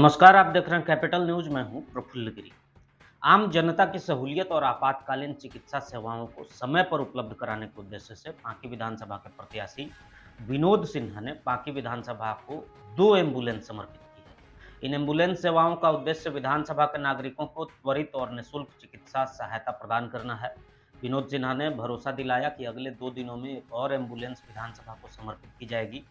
नमस्कार, आप देख रहे हैं कैपिटल न्यूज। मैं हूं प्रफुल्ल गिरी। आम जनता की सहूलियत और आपातकालीन चिकित्सा सेवाओं को समय पर उपलब्ध कराने के उद्देश्य से पांकी विधानसभा के प्रत्याशी विनोद सिन्हा ने पांकी विधानसभा को 2 एम्बुलेंस समर्पित की है। इन एम्बुलेंस सेवाओं का उद्देश्य विधानसभा के नागरिकों को त्वरित और निःशुल्क चिकित्सा सहायता प्रदान करना है। विनोद सिन्हा ने भरोसा दिलाया कि अगले 2 दिनों में एक और एम्बुलेंस विधानसभा को समर्पित की जाएगी।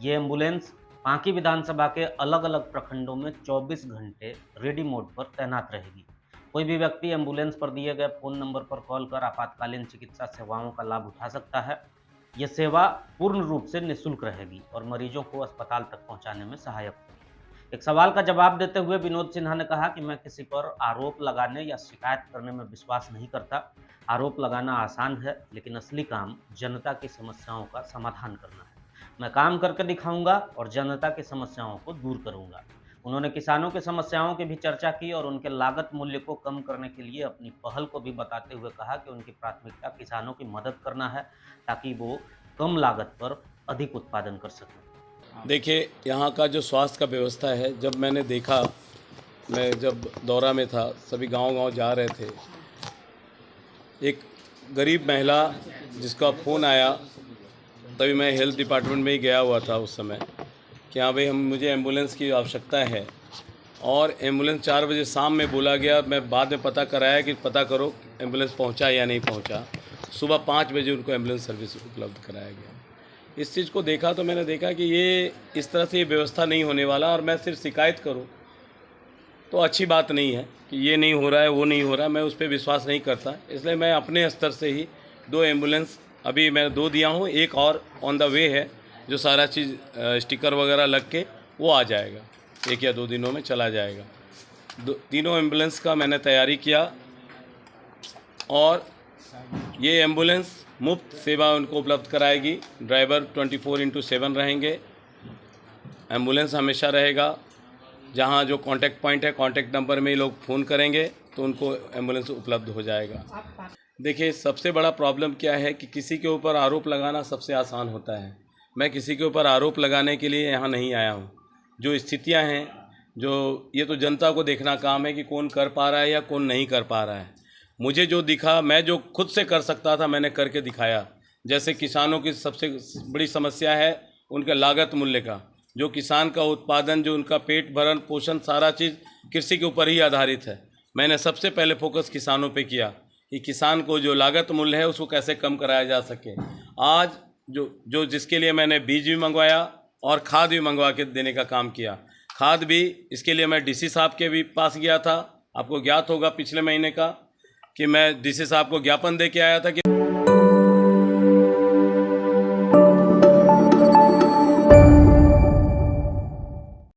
ये एम्बुलेंस पांकी विधानसभा के अलग अलग प्रखंडों में 24 घंटे रेडी मोड पर तैनात रहेगी। कोई भी व्यक्ति एम्बुलेंस पर दिए गए फोन नंबर पर कॉल कर आपातकालीन चिकित्सा सेवाओं का लाभ उठा सकता है। यह सेवा पूर्ण रूप से निःशुल्क रहेगी और मरीजों को अस्पताल तक पहुंचाने में सहायक होगी। एक सवाल का जवाब देते हुए विनोद सिन्हा ने कहा कि मैं किसी पर आरोप लगाने या शिकायत करने में विश्वास नहीं करता। आरोप लगाना आसान है, लेकिन असली काम जनता की समस्याओं का समाधान करना है। मैं काम करके दिखाऊंगा और जनता की समस्याओं को दूर करूंगा। उन्होंने किसानों की समस्याओं की भी चर्चा की और उनके लागत मूल्य को कम करने के लिए अपनी पहल को भी बताते हुए कहा कि उनकी प्राथमिकता किसानों की मदद करना है, ताकि वो कम लागत पर अधिक उत्पादन कर सकें। देखिए, यहाँ का जो स्वास्थ्य का व्यवस्था है, जब मैंने देखा, मैं जब दौरा में था, सभी गांव-गांव जा रहे थे, एक गरीब महिला जिसका फ़ोन आया, तभी मैं हेल्थ डिपार्टमेंट में ही गया हुआ था उस समय कि हाँ भाई, मुझे एम्बुलेंस की आवश्यकता है। और एम्बुलेंस 4 बजे शाम में बोला गया। मैं बाद में पता कराया कि पता करो एम्बुलेंस पहुंचा या नहीं पहुंचा। सुबह 5 बजे उनको एम्बुलेंस सर्विस उपलब्ध कराया गया। इस चीज़ को देखा तो मैंने देखा कि ये इस तरह से ये व्यवस्था नहीं होने वाला, और मैं सिर्फ शिकायत करूं तो अच्छी बात नहीं है कि ये नहीं हो रहा है, वो नहीं हो रहा है। मैं उस पर विश्वास नहीं करता, इसलिए मैं अपने स्तर से ही 2 एम्बुलेंस अभी मैं 2 दिया हूँ, एक और ऑन द वे है, जो सारा चीज़ स्टिकर वगैरह लग के वो आ जाएगा, 1 या 2 दिनों में चला जाएगा। तीनों एम्बुलेंस का मैंने तैयारी किया, और ये एम्बुलेंस मुफ्त सेवा उनको उपलब्ध कराएगी। ड्राइवर 24/7 रहेंगे। एम्बुलेंस हमेशा रहेगा। जहाँ जो कांटेक्ट पॉइंट है, कांटेक्ट नंबर में ही लोग फ़ोन करेंगे तो उनको एम्बुलेंस उपलब्ध हो जाएगा। देखिए, सबसे बड़ा प्रॉब्लम क्या है कि किसी के ऊपर आरोप लगाना सबसे आसान होता है। मैं किसी के ऊपर आरोप लगाने के लिए यहाँ नहीं आया हूँ। जो स्थितियाँ हैं, जो ये तो जनता को देखना काम है कि कौन कर पा रहा है या कौन नहीं कर पा रहा है। मुझे जो दिखा, मैं जो खुद से कर सकता था मैंने करके दिखाया। जैसे किसानों की सबसे बड़ी समस्या है उनके लागत मूल्य का। जो किसान का उत्पादन, जो उनका पेट भरण पोषण, सारा चीज़ कृषि के ऊपर ही आधारित है। मैंने सबसे पहले फोकस किसानों पे किया कि किसान को जो लागत मूल्य है उसको कैसे कम कराया जा सके। आज जो जिसके लिए मैंने बीज भी मंगवाया और खाद भी मंगवा के देने का काम किया। खाद भी इसके लिए मैं डीसी साहब के भी पास गया था। आपको ज्ञात होगा पिछले महीने का कि मैं डीसी साहब को ज्ञापन दे के आया था कि